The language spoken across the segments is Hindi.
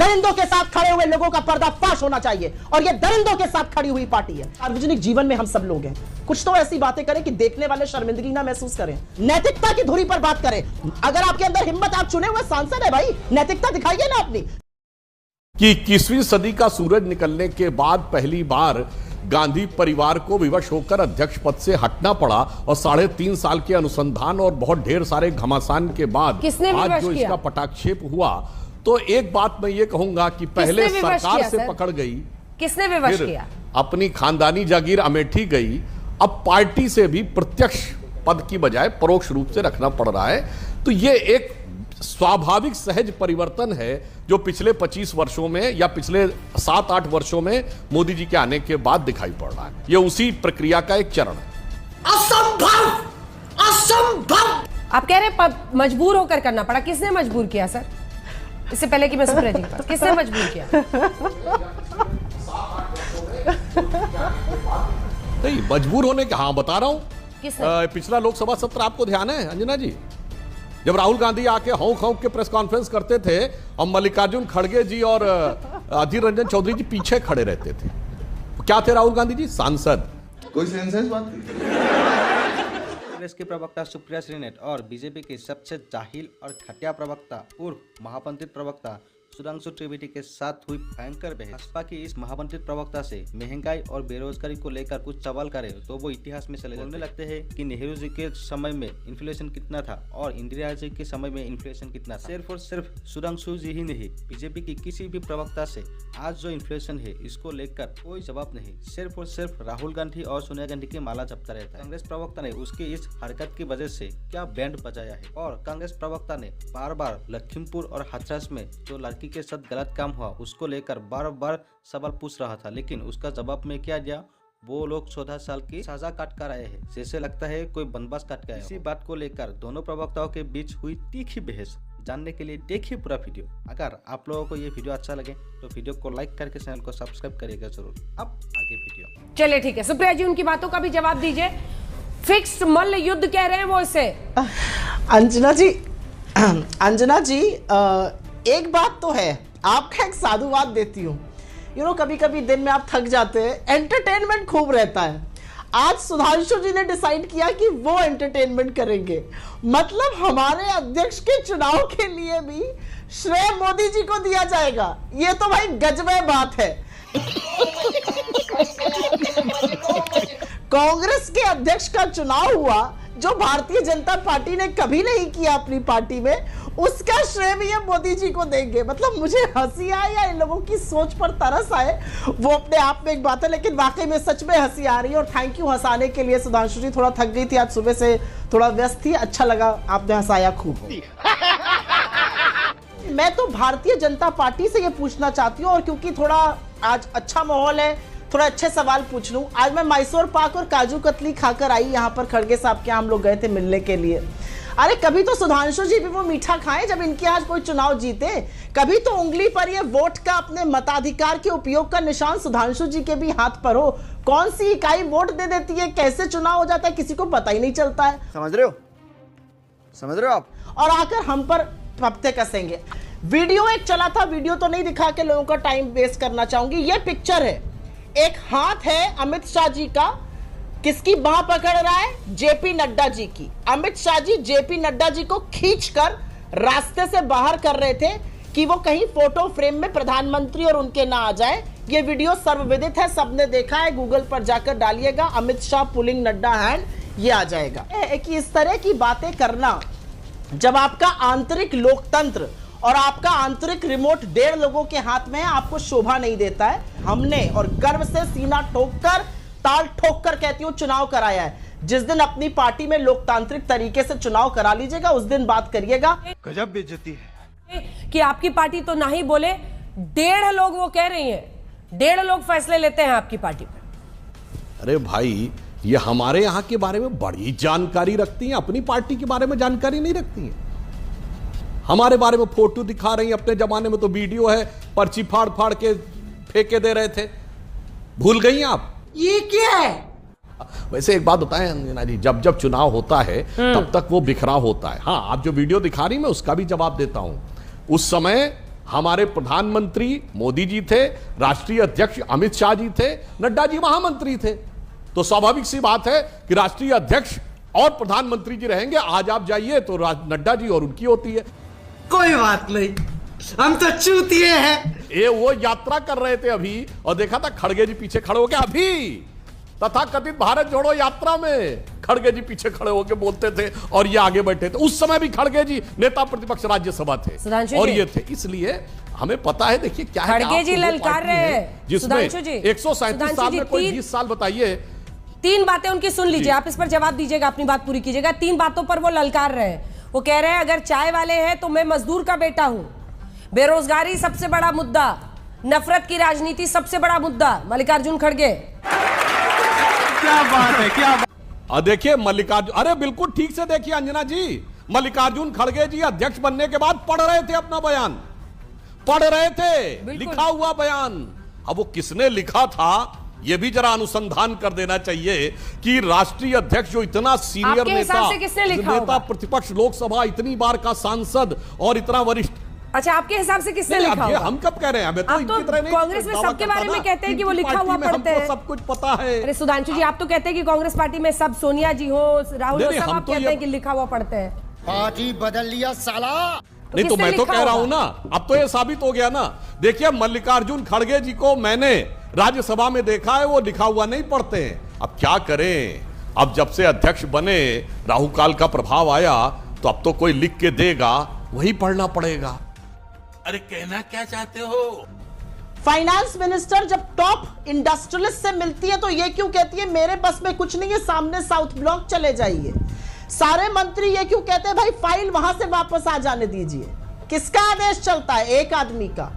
दरिंदों के साथ खड़े हुए लोगों का पर्दाफाश होना चाहिए और ये दरिंदों के साथ खड़ी हुई पार्टी है। सार्वजनिक जीवन में हम सब लोग हैं, कुछ तो ऐसी बातें करें कि देखने वाले शर्मिंदगी ना महसूस करें, नैतिकता की धुरी पर बात करें। अगर आपके अंदर हिम्मत, आप चुने हुए सांसद है भाई, नैतिकता दिखाइए ना अपनी। कि 21वीं सदी का सूरज निकलने के बाद पहली बार गांधी परिवार को विवश होकर अध्यक्ष पद से हटना पड़ा और 3.5 साल के अनुसंधान और बहुत ढेर सारे घमासान के बाद आज जो इसका पटाक्षेप हुआ, तो एक बात मैं ये कहूंगा कि पहले सरकार से पकड़ गई, किसने विवश किया? अपनी खानदानी जागीर अमेठी गई, अब पार्टी से भी प्रत्यक्ष पद की बजाय परोक्ष रूप से रखना पड़ रहा है। तो ये एक स्वाभाविक सहज परिवर्तन है जो पिछले 25 वर्षों में या पिछले 7-8 वर्षों में मोदी जी के आने के बाद दिखाई पड़ रहा है। ये उसी प्रक्रिया का एक चरण है। असंभव, असंभव। आप कह रहे मजबूर होकर करना पड़ा, किसने मजबूर किया सर? इससे पहले कि मैं सुप्रिया जी पर, किसने मजबूर किया? नहीं, मजबूर होने के, हाँ बता रहा हूं। पिछला लोकसभा सत्र आपको ध्यान है अंजना जी, जब राहुल गांधी आके हौंक हौंक के प्रेस कॉन्फ्रेंस करते थे और मल्लिकार्जुन खड़गे जी और अधीर रंजन चौधरी जी पीछे खड़े रहते थे। क्या थे राहुल गांधी जी? सांसद। कोई सेंस बात नहीं। कांग्रेस की प्रवक्ता सुप्रिया श्रीनेट और बीजेपी के सबसे जाहिल और खटिया प्रवक्ता उर्फ महापंडित प्रवक्ता सुधांशु त्रिवेदी के साथ हुई भयंकर बहस। भाजपा की इस महापंडित प्रवक्ता से महंगाई और बेरोजगारी को लेकर कुछ सवाल करे तो वो इतिहास में चले बोलने लगते हैं कि नेहरू जी के समय में इन्फ्लेशन कितना था और इंदिरा जी के समय में इन्फ्लेशन कितना था। सिर्फ और सिर्फ सुधांशु जी ही नहीं, बीजेपी की किसी भी प्रवक्ता से आज जो इन्फ्लेशन है इसको लेकर कोई जवाब नहीं। सिर्फ और सिर्फ राहुल गांधी और सोनिया गांधी की माला जपता रहता है। कांग्रेस प्रवक्ता ने उसकी इस हरकत की वजह से क्या बैंड बजाया है और कांग्रेस प्रवक्ता ने बार बार लखीमपुर और हाथरस में जो लड़की के साथ गलत काम हुआ उसको लेकर बार बार सवाल पूछ रहा था, लेकिन उसका जवाब में क्या दिया? वो लोग 14 साल की सजा काट कर आए हैं, जैसे लगता है कोई बनवास काट के आए। इसी बात को लेकर दोनों प्रवक्ताओं के बीच हुई तीखी बहस। जानने के लिए देखिए पूरा वीडियो। अगर आप लोगों को ये वीडियो अच्छा लगे तो वीडियो को लाइक करके चैनल को सब्सक्राइब करिएगा जरूर। अब आगे वीडियो। चलिए ठीक है, सुप्रिया जी उनकी बातों का भी जवाब दीजिए। फिक्स्ड मल्ल युद्ध कह रहे हैं वो इसे। अंजना जी, एक बात तो है, आपका एक साधुवाद देती हूँ। कभी कभी दिन में आप थक जाते हैं, एंटरटेनमेंट खूब रहता है। आज सुधांशु जी ने डिसाइड किया कि वो एंटरटेनमेंट करेंगे, मतलब हमारे अध्यक्ष के चुनाव के लिए भी श्रेय मोदी जी को दिया जाएगा। ये तो भाई गजबे बात है। कांग्रेस के अध्यक्ष का चुनाव हुआ जो भारतीय जनता पार्टी ने कभी नहीं किया अपनी पार्टी में, उसका श्रेय भी ये मोदी जी को देंगे। मतलब मुझे हंसी आए या इन लोगों की सोच पर तरस आए, वो अपने आप में एक बात है, लेकिन वाकई में सच में हंसी आ रही है। और थैंक यू हंसाने के लिए। सुधांशु जी थोड़ा थक गई थी आज, सुबह से थोड़ा व्यस्त थी, अच्छा लगा आपने हंसाया खूब। मैं तो भारतीय जनता पार्टी से ये पूछना चाहती हूँ, और क्योंकि थोड़ा आज अच्छा माहौल है, थोड़ा अच्छे सवाल पूछ लूं। आज मैं मैसूर पाक और काजू कतली खाकर आई यहाँ पर खड़गे साहब के, हम लोग गए थे मिलने के लिए। अरे कभी तो सुधांशु जी भी वो मीठा खाएं जब इनके आज कोई चुनाव जीते। कभी तो उंगली पर ये वोट का, अपने मताधिकार के उपयोग का निशान सुधांशु जी के भी हाथ पर हो। कौन सी इकाई वोट दे देती है, कैसे चुनाव हो जाता है, किसी को पता ही नहीं चलता है। समझ रहे हो आप? और आकर हम पर पत्ते कसेंगे। वीडियो एक चला था, वीडियो तो नहीं दिखा के लोगों का टाइम वेस्ट करना चाहूंगी। ये पिक्चर है, एक हाथ है अमित शाह जी का, किसकी बाह पकड़ रहा है? जेपी नड्डा जी की। अमित शाह जी जेपी नड्डा जी को खींचकर रास्ते से बाहर कर रहे थे कि वो कहीं फोटो फ्रेम में प्रधानमंत्री और उनके ना आ जाए। ये वीडियो सर्वविदित है, सबने देखा है, गूगल पर जाकर डालिएगा अमित शाह पुलिंग नड्डा हैंड, ये आ जाएगा। कि इस तरह की बातें करना जब आपका आंतरिक लोकतंत्र और आपका आंतरिक रिमोट 1.5 लोगों के हाथ में है, आपको शोभा नहीं देता है। हमने और गर्व से सीना ठोककर, ताल ठोककर कहती हूं, चुनाव कराया है। जिस दिन अपनी पार्टी में लोकतांत्रिक तरीके से चुनाव करा लीजिएगा, उस दिन बात करिएगा। गजब बेइज्जती है कि आपकी पार्टी तो ना ही बोले, 1.5 लोग वो कह रही हैं, 1.5 लोग फैसले लेते हैं आपकी पार्टी पर। अरे भाई, ये हमारे यहाँ के बारे में बड़ी जानकारी रखती हैं, अपनी पार्टी के बारे में जानकारी नहीं रखती हैं। हमारे बारे में फोटो दिखा रही हैं, अपने जमाने में तो वीडियो है, पर्ची फाड़ फाड़ के फेंके दे रहे थे। भूल गई आप? ये क्या है? वैसे एक बात बताएं अंजना जी, जब जब चुनाव होता है तब तक वो बिखरा होता है। हाँ, आप जो वीडियो दिखा रही, मैं उसका भी जवाब देता हूं। उस समय हमारे प्रधानमंत्री मोदी जी थे, राष्ट्रीय अध्यक्ष अमित शाह जी थे, नड्डा जी महामंत्री थे। तो स्वाभाविक सी बात है कि राष्ट्रीय अध्यक्ष और प्रधानमंत्री जी रहेंगे। आज आप जाइए तो नड्डा जी और उनकी होती है। कोई बात नहीं, हम तो चूतिए हैं। ये वो यात्रा कर रहे थे अभी, और देखा था खड़गे जी पीछे खड़े होके, अभी तथा कथित भारत जोड़ो यात्रा में खड़गे जी पीछे खड़े होके बोलते थे और ये आगे बैठे थे। उस समय भी खड़गे जी नेता प्रतिपक्ष राज्यसभा थे और ये थे। इसलिए हमें पता है, देखिए क्या है, खड़गे जी ललकार रहे हैं जिसमें 137 साल में कोई 20 साल, बताइए। 3 बातें उनकी सुन लीजिए, आप इस पर जवाब दीजिएगा, अपनी बात पूरी कीजिएगा। 3 बातों पर वो ललकार रहे हैं। वो कह रहे हैं अगर चाय वाले हैं तो मैं मजदूर का बेटा हूं, बेरोजगारी सबसे बड़ा मुद्दा, नफरत की राजनीति सबसे बड़ा मुद्दा। मल्लिकार्जुन खड़गे, क्या बात है, क्या बात। देखिए मल्लिकार्जुन, अरे बिल्कुल ठीक से देखिए अंजना जी, मल्लिकार्जुन खड़गे जी अध्यक्ष बनने के बाद पढ़ रहे थे अपना बयान, पढ़ रहे थे लिखा हुआ बयान। अब वो किसने लिखा था ये भी जरा अनुसंधान कर देना चाहिए कि राष्ट्रीय अध्यक्ष जो इतना सीनियर नेता प्रतिपक्ष, लोकसभा इतनी बार का सांसद और इतना वरिष्ठ। अच्छा, आपके हिसाब से किसने लिखा होगा? हम कब कह रहे हैं? हमें तो इनकी तरह नहीं, कांग्रेस में सबके बारे में कहते हैं कि वो लिखा हुआ पढ़ते हैं, सब कुछ पता है। अरे सुधांशु जी, आप तो कहते हैं कि कांग्रेस पार्टी में सब, सोनिया जी हो, राहुल हो, सब आप कहते हैं कि लिखा हुआ पढ़ते हैं। पार्टी बदल लिया साला। नहीं तो मैं तो कह रहा हूं ना, अब तो ये साबित हो गया ना। देखिए मल्लिकार्जुन खड़गे जी को मैंने राज्यसभा में देखा है, वो लिखा हुआ नहीं पढ़ते हैं। अब क्या करें, अब जब से अध्यक्ष बने, राहु काल का प्रभाव आया, तो अब तो कोई लिख के देगा, वही पढ़ना पड़ेगा। अरे कहना क्या चाहते हो? फाइनेंस मिनिस्टर जब टॉप इंडस्ट्रियलिस्ट से मिलती है तो ये क्यों कहती है मेरे बस में कुछ नहीं है, सामने साउथ ब्लॉक चले जाइए। सारे मंत्री ये क्यों कहते हैं भाई फाइल वहां से वापस आ जाने दीजिए। किसका आदेश चलता है? एक आदमी का।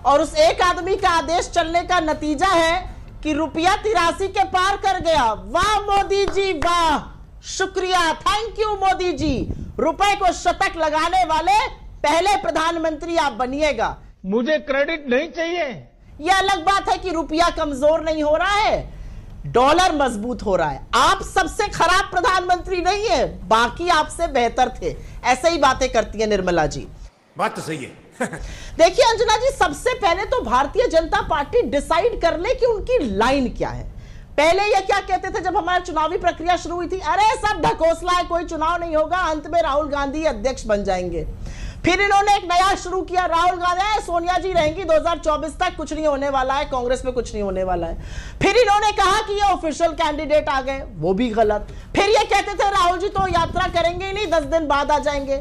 और उस एक आदमी का आदेश चलने का नतीजा है कि रुपया 83 के पार कर गया। वाह मोदी जी वाह, शुक्रिया, थैंक यू मोदी जी। रुपए को शतक लगाने वाले पहले प्रधानमंत्री आप बनिएगा। मुझे क्रेडिट नहीं चाहिए। यह अलग बात है कि रुपया कमजोर नहीं हो रहा है, डॉलर मजबूत हो रहा है। आप सबसे खराब प्रधानमंत्री नहीं है, बाकी आपसे बेहतर थे। ऐसे ही बातें करती है निर्मला जी। बात तो सही है। देखिए अंजना जी, सबसे पहले तो भारतीय जनता पार्टी डिसाइड कर ले कि उनकी लाइन क्या है। पहले ये क्या कहते थे जब हमारी चुनावी प्रक्रिया शुरू हुई थी? अरे सब ढकोसला है, कोई चुनाव नहीं होगा, अंत में राहुल गांधी अध्यक्ष बन जाएंगे। फिर इन्होंने एक नया शुरू किया, राहुल गांधी सोनिया जी रहेंगी 2024 तक, कुछ नहीं होने वाला है, कांग्रेस में कुछ नहीं होने वाला है। फिर इन्होंने कहा कि ये ऑफिशियल कैंडिडेट आ गए, वो भी गलत। फिर ये कहते थे राहुल जी तो यात्रा करेंगे ही नहीं, 10 दिन बाद आ जाएंगे।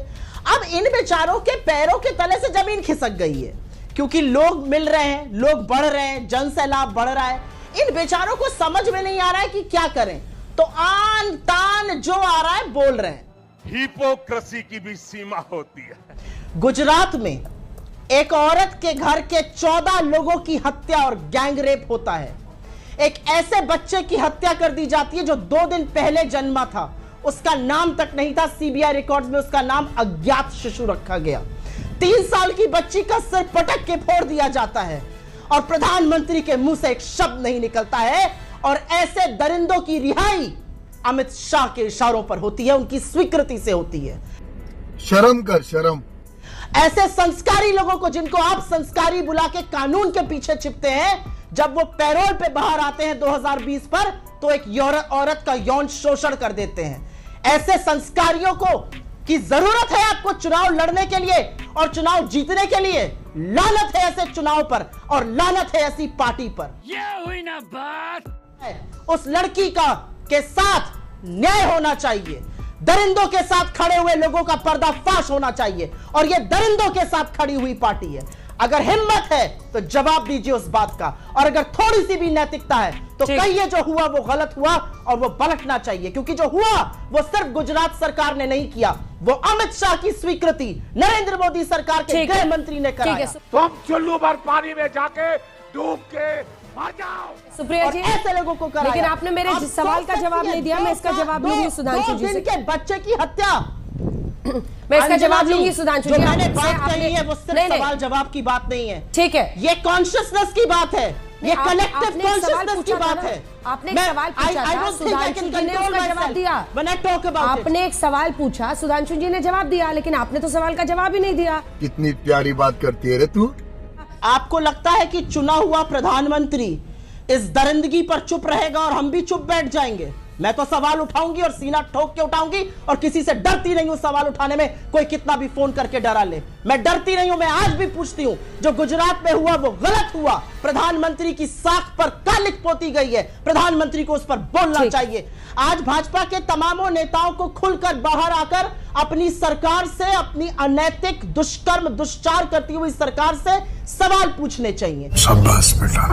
अब इन बेचारों के पैरों के तले से जमीन खिसक गई है, क्योंकि लोग मिल रहे हैं, लोग बढ़ रहे हैं, जन सैलाब बढ़ रहा है। इन बेचारों को समझ में नहीं आ रहा है कि क्या करें, तो आन तान जो आ रहा है बोल रहे हैं। हिपोक्रेसी की भी सीमा होती है। गुजरात में एक औरत के घर के 14 लोगों की हत्या और गैंग रेप होता है। एक ऐसे बच्चे की हत्या कर दी जाती है जो 2 दिन पहले जन्मा था, उसका नाम तक नहीं था, सीबीआई रिकॉर्ड्स में उसका नाम अज्ञात शिशु रखा गया। 3 साल की बच्ची का सिर पटक के फोड़ दिया जाता है और प्रधानमंत्री के मुंह से एक शब्द नहीं निकलता है। और ऐसे दरिंदों की रिहाई अमित शाह के इशारों पर होती है, उनकी स्वीकृति से होती है। शर्म कर, शर्म। ऐसे संस्कारी लोगों को, जिनको आप संस्कारी बुला के कानून के पीछे छिपते हैं, जब वो पैरोल पे बाहर आते हैं 2020 पर, तो एक औरत का यौन शोषण कर देते हैं। ऐसे संस्कारियों को की जरूरत है आपको चुनाव लड़ने के लिए और चुनाव जीतने के लिए। लानत है ऐसे चुनाव पर और लानत है ऐसी पार्टी पर। ये हुई ना बात। उस लड़की का के साथ न्याय होना चाहिए, दरिंदों के साथ खड़े हुए लोगों का पर्दाफाश होना चाहिए, और यह दरिंदों के साथ खड़ी हुई पार्टी है। अगर हिम्मत है तो जवाब दीजिए उस बात का, और अगर थोड़ी सी भी नैतिकता है तो कहिए जो हुआ वो गलत हुआ और वो पलटना चाहिए, क्योंकि जो हुआ वो सिर्फ गुजरात सरकार ने नहीं किया, वो अमित शाह की स्वीकृति नरेंद्र मोदी सरकार के गृह मंत्री ने कराया। तुम चुल्लू भर पानी में जाके डूब के मर जाओ। सुप्रिया जी, ऐसे लोगों को कराया। लेकिन आपने मेरे सवाल का जवाब नहीं दिया, मैं इसका जवाब लूंगी सुधांशु जी से। के बच्चे की हत्या, मैं इसका जवाब लूंगी सुधांशु जी। जो मैंने बात कही है वो सिर्फ सवाल जवाब की बात नहीं है, ठीक है, ये कॉन्शियसनेस की बात है। ये कलेक्टिव आपने एक सवाल कॉन्शियसनेस की पूछा था बात ना? है। आपने एक सवाल पूछा था, सुधांशु जी ने उसका जवाब दिया। When I talk about it. आपने एक सवाल पूछा, सुधांशु जी ने जवाब दिया, लेकिन आपने तो सवाल का जवाब ही नहीं दिया। कितनी प्यारी बात करती है रे तू। आपको लगता है कि चुना हुआ प्रधानमंत्री इस दरिंदगी पर चुप रहेगा और हम भी चुप बैठ जाएंगे? मैं तो सवाल उठाऊंगी और सीना ठोक के उठाऊंगी और किसी से डरती नहीं हूं सवाल उठाने में, कोई कितना भी फोन करके डरा ले। मैं डरती नहीं हूं, मैं आज भी पूछती हूं, जो गुजरात में हुआ वो गलत हुआ। प्रधानमंत्री की साख पर कालिक पोती गई है, प्रधानमंत्री को उस पर बोलना चाहिए। आज भाजपा के तमामों नेताओं को खुलकर बाहर आकर अपनी सरकार से, अपनी अनैतिक दुष्कर्म दुष्चार करती हुई सरकार से सवाल पूछने चाहिए। शाबाश बेटा,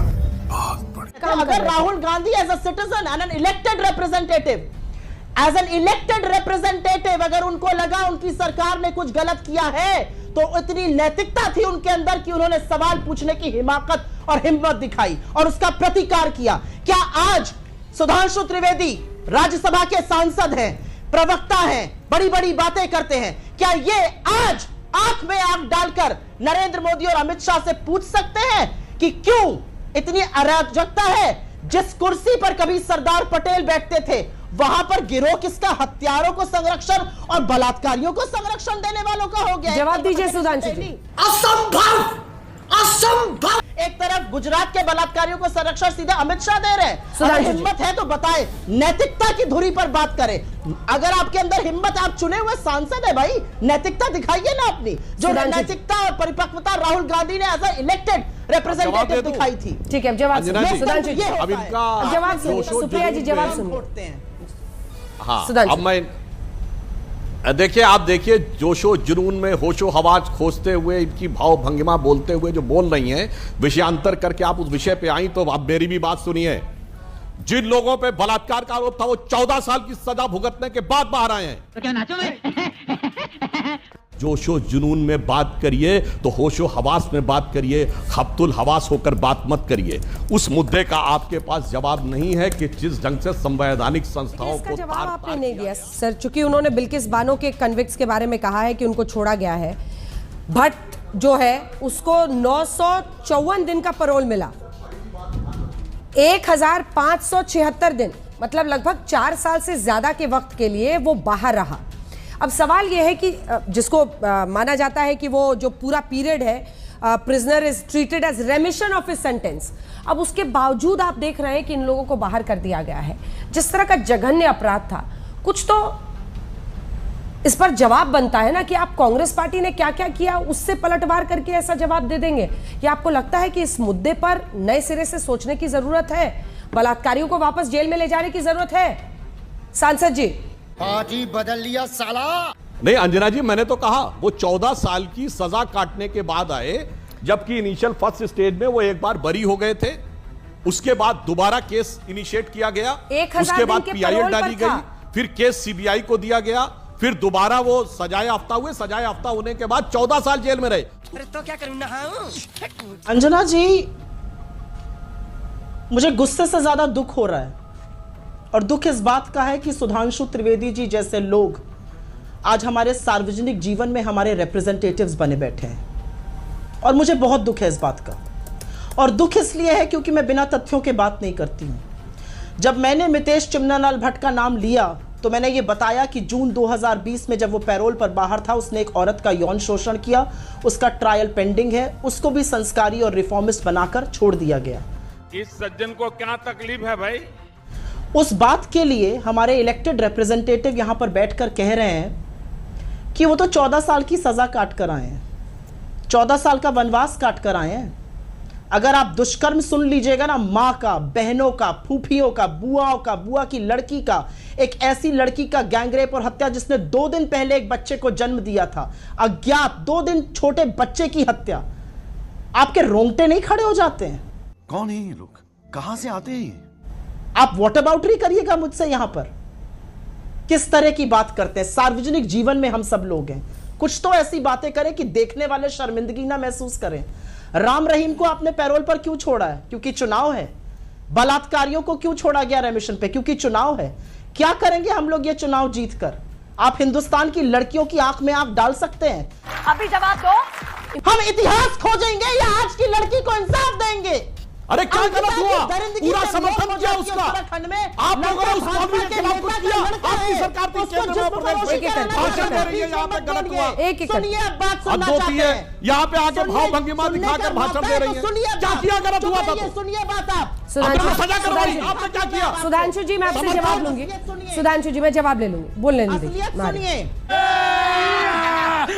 बहुत बढ़िया। अगर Rahul Gandhi as a citizen and an elected representative अगर उनको लगा उनकी सरकार ने कुछ गलत किया है, तो इतनी नैतिकता थी उनके अंदर कि उन्होंने सवाल पूछने की हिमाकत और हिम्मत दिखाई और उसका प्रतिकार किया। क्या आज सुधांशु त्रिवेदी राज्यसभा के सांसद हैं, प्रवक्ता हैं, बड़ी बड़ी बातें करते हैं, क्या ये आज आंख में आंख डालकर नरेंद्र मोदी और अमित शाह से पूछ सकते हैं कि क्यों इतनी अराजकता है? जिस कुर्सी पर कभी सरदार पटेल बैठते थे, वहां पर गिरोह किसका? हत्यारों को संरक्षण और बलात्कारियों को संरक्षण देने वालों का हो गया। जवाब दीजिए सुधांशु जी। असंभव, असंभव। एक तरफ गुजरात के बलात्कारियों को संरक्षण सीधा अमित शाह दे रहे हैं। अगर हिम्मत है तो बताएं, नैतिकता की धुरी पर बात करें। अगर आपके अंदर हिम्मत, आप चुने हुए सांसद है भाई, नैतिकता दिखाइए ना अपनी, जो नैतिकता और परिपक्वता राहुल गांधी ने एज इलेक्टेड रिप्रेजेंटेटिव दिखाई थी। ठीक है, जवाब सुधांशु जी, अब इनका जवाब सुनिए, सुप्रिया जी जवाब सुनिए। हाँ, अब मैं देखिए, आप देखिए, जोशो जुनून में होशो हवास खोजते हुए, इनकी भाव भंगिमा बोलते हुए जो बोल रही हैं, विषयांतर करके आप उस विषय पे आई, तो आप मेरी भी बात सुनिए। जिन लोगों पे बलात्कार का आरोप था वो 14 साल की सजा भुगतने के बाद बाहर आए हैं। तो क्या नाचो मैं? जोशो जुनून में बात करिए तो होशो हवास में बात करिए, खब्तुल हवास होकर बात मत करिए। उस मुद्दे का आपके पास जवाब नहीं है कि जिस ढंग से संवैधानिक संस्थाओं को जवाब आपने नहीं दिया सर, चूंकि उन्होंने बिल्किस बानो के कन्विक्ट्स के बारे में कहा है कि उनको छोड़ा गया है। भट्ट जो है उसको 954 दिन का पैरोल मिला, 1576 दिन, मतलब लगभग 4 साल से ज्यादा के वक्त के लिए वो बाहर रहा। अब सवाल यह है कि जिसको माना जाता है कि वो जो पूरा पीरियड है, prisoner is treated as remission of his sentence, अब उसके बावजूद आप देख रहे हैं कि इन लोगों को बाहर कर दिया गया है। जिस तरह का जघन्य अपराध था, कुछ तो इस पर जवाब बनता है ना कि आप कांग्रेस पार्टी ने क्या क्या किया, उससे पलटवार करके ऐसा जवाब दे देंगे। या आपको लगता है कि इस मुद्दे पर नए सिरे से सोचने की जरूरत है, बलात्कारियों को वापस जेल में ले जाने की जरूरत है? सांसद जी, पार्टी बदल लिया साला। नहीं अंजना जी, मैंने तो कहा वो 14 साल की सजा काटने के बाद आए, जबकि इनिशियल फर्स्ट स्टेज में वो एक बार बरी हो गए थे, उसके बाद दोबारा केस इनिशिएट किया गया, उसके बाद पीआईएल डाली गई, फिर केस सीबीआई को दिया गया, फिर दोबारा वो सजाए याफ्ता हुए, सजाए याफ्ता होने के बाद 14 साल जेल में रहे। तो क्या करूं, नहाऊं? अंजना जी, मुझे गुस्से से ज्यादा दुख हो रहा है, और दुख इस बात का है कि सुधांशु त्रिवेदी जी जैसे लोग आज हमारे सार्वजनिक जीवन में हमारे रिप्रेजेंटेटिव्स बने बैठे हैं, और मुझे बहुत दुख है इस बात का। और दुख इसलिए है क्योंकि मैं बिना तथ्यों के बात नहीं करती हूं। जब मैंने मितेश चिमनालाल भट्ट का नाम लिया तो मैंने ये बताया कि जून 2020 में जब वो पैरोल पर बाहर था, उसने एक औरत का यौन शोषण किया, उसका ट्रायल पेंडिंग है, उसको भी संस्कारी और रिफॉर्मिस्ट बनाकर छोड़ दिया गया। इस सज्जन को क्या तकलीफ है भाई? उस बात के लिए हमारे इलेक्टेड रिप्रेजेंटेटिव यहां पर बैठकर कह रहे हैं कि वो तो 14 साल की सजा काट कर आए हैं, 14 साल का वनवास काट कर आए हैं। अगर आप दुष्कर्म सुन लीजिएगा ना, माँ का, बहनों का, फूफियों का, बुआओं का, बुआ की लड़की का, एक ऐसी लड़की का गैंगरेप और हत्या जिसने 2 दिन पहले एक बच्चे को जन्म दिया था, अज्ञात 2 दिन छोटे बच्चे की हत्या, आपके रोंगटे नहीं खड़े हो जाते हैं? कौन है ये लोग, कहां से आते हैं? आप व्हाटअबाउटरी करिएगा मुझसे यहां पर, किस तरह की बात करते हैं। सार्वजनिक जीवन में हम सब लोग हैं, कुछ तो ऐसी बातें करें कि देखने वाले शर्मिंदगी ना महसूस करें। राम रहीम को आपने पैरोल पर क्यों छोड़ा है? क्योंकि चुनाव है। बलात्कारियों को क्यों छोड़ा गया रेमिशन पे? क्योंकि चुनाव है। क्या करेंगे हम लोग ये चुनाव जीतकर? आप हिंदुस्तान की लड़कियों की आंख में आंख डाल सकते हैं? अभी जवाब दो। हम इतिहास खोजेंगे या आज की लड़की को इंसाफ देंगे? अरे क्या गलत हुआ? दरिंदगी पूरा से समर्थन मौत किया हो जाती है उसका। उत्तराखंड में। आप लोगों ने उस लड़का मौलवी के भाजपा खिलाफ कुछ नेता किया? का लड़का आपकी है, सरकार थी उसको केंद्र में, जिस्म प्रदेश फरोशी एक एक करना भाषण चाहते दे हैं। रही है, यहाँ पे गलत सुनिए, हुआ। एक एक सुनिए, अब बात सुनना हद होती चाहते है, हैं। यहाँ पे आके सुनिए, भाव भंगिमा सुनने दिखाकर का भाषण मौका दे है रही तो है। सुनिए क्या बात। किया गलत हुआ था सुनिए, तो? सुनिए बात आप। अपना सजा करवाई, आपने क्या किया? सुधांशु जी मैं आपसे समझ जवाब लो, लूंगी। सुनिए। सुधांशु जी मैं जवाब ले लूंगी, बोलने नहीं देंगे। असलियत सुनिए,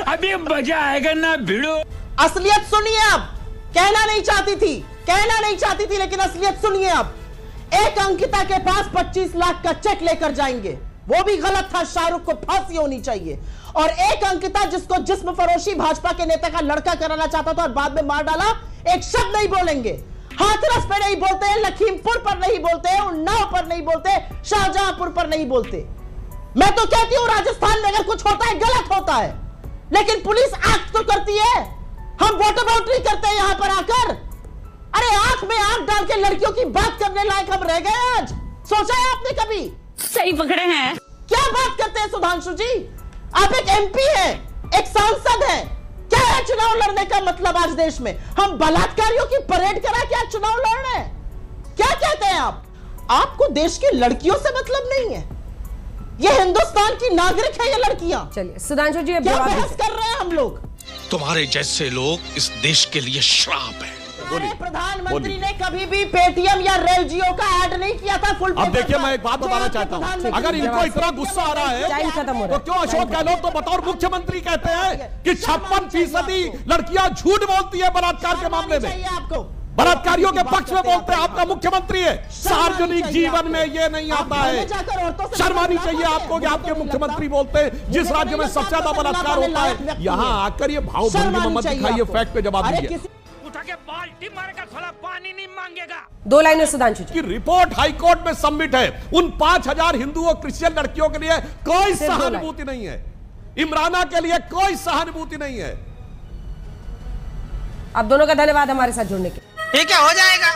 अभी मजा आएगा ना भिड़ो। असलियत सुनिए। आप कहना नहीं चाहती थी, कहना नहीं चाहती थी, लेकिन असलियत सुनिए। आप एक अंकिता के पास 25 लाख का चेक लेकर जाएंगे, वो भी गलत था, शाहरुख को फांसी होनी चाहिए। और एक अंकिता जिसको जिस्म फरोशी भाजपा के नेता का लड़का कराना चाहता था और बाद में मार डाला, एक शब्द नहीं बोलेंगे। हाथरस पे नहीं बोलते, लखीमपुर पर नहीं बोलते, उन्नाव पर नहीं बोलते, शाहजहांपुर पर नहीं बोलते। मैं तो कहती हूं राजस्थान में अगर कुछ होता है गलत होता है, लेकिन पुलिस एक्ट तो करती है। हम वोटर बाउंड्री करते हैं यहां पर आकर। अरे आंख में आंख डाल के लड़कियों की बात करने लायक हम रह गए आज। सोचा है आपने कभी? सही पकड़े हैं। क्या बात करते हैं सुधांशु जी? आप एक एमपी हैं, एक सांसद हैं। क्या है चुनाव लड़ने का मतलब आज देश में? हम बलात्कारियों की परेड करा के आज चुनाव लड़ रहे हैं? क्या कहते हैं आप? आपको देश की लड़कियों से मतलब नहीं है? ये हिंदुस्तान की नागरिक है ये लड़कियां। चलिए सुधांशु जी अब क्या जवाब बहस दीजिए। कर रहे हैं हम लोग? तुम्हारे जैसे लोग इस देश के लिए श्राप है। बोलिए, प्रधानमंत्री ने कभी भी पेटीएम या रेल जियो का ऐड नहीं किया था फुल अब पेपर देखिए पर। मैं एक बात जो बताना आपके चाहता हूं, प्रधानमंत्री अगर इनको जवाब इतना गुस्सा आ रहा है टाइम खत्म हो रहा तो है। क्यों अशोक गहलोत तो बतौर मुख्यमंत्री कहते हैं कि 56% लड़कियां झूठ बोलती है बलात्कार के मामले में, चाहिए आपको। बलात्कारियों के पक्ष में बोलते हैं। आपका मुख्यमंत्री है, सार्वजनिक जीवन में ये नहीं आता है। शर्म आनी चाहिए आपको कि आपके मुख्यमंत्री बोलते हैं जिस राज्य में सबसे ज्यादा बलात्कार होता है, यहाँ आकर ये भाव भंगी मत दिखाइए, फैक्ट पे जवाब दीजिए। उठा के बाल्टी मारेगा, साला पानी नहीं मांगेगा। 2 लाइनें सुधांशु जी। की रिपोर्ट हाईकोर्ट में सबमिट है। उन 5000 हिंदू और क्रिश्चियन लड़कियों के लिए कोई सिर्फ 2 लाइन। सहानुभूति नहीं है, इमराना के लिए कोई सहानुभूति नहीं है। आप दोनों का धन्यवाद हमारे साथ जुड़ने के। ठीक है, हो जाएगा।